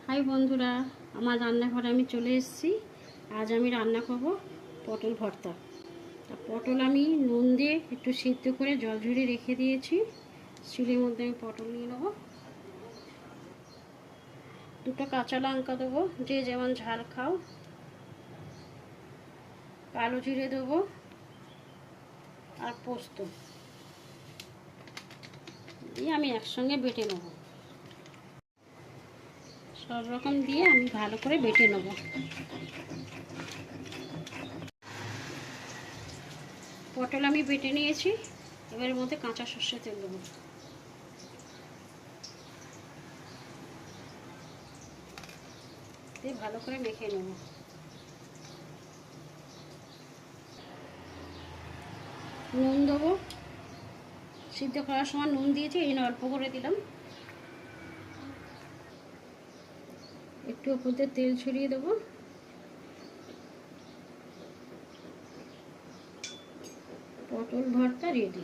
High বন্ধুরা, আমার রান্নাঘরে আমি চলে এসেছি। আজ আমি রান্না করব পটল ভর্তা। তা পটল আমি নুন দিয়ে একটু সিদ্ধ করে জল ঝরিয়ে রেখে দিয়েছি। শিলের মধ্যে আমি পটল নিয়ে নেবো। দুটো কাঁচা লঙ্কা দেবো, যে যেমন ঝাল খাও। কালো জিরে দেবো আর পোস্ত দিয়ে আমি একসঙ্গে বেটে নেবো। সব রকম দিয়ে আমি ভালো করে বেটে নেবো। পটল আমি বেটে নিয়েছি, এবার এর মধ্যে কাঁচা সর্ষে তেল দেবো। দিয়ে ভালো করে মেখে নেব। নুন দেবো, সিদ্ধ করার সময় নুন দিয়েছি, এই অল্প করে দিলাম। একটু ওপর দিয়ে তেল ছড়িয়ে দেবো। পটল ভর্তা রেডি।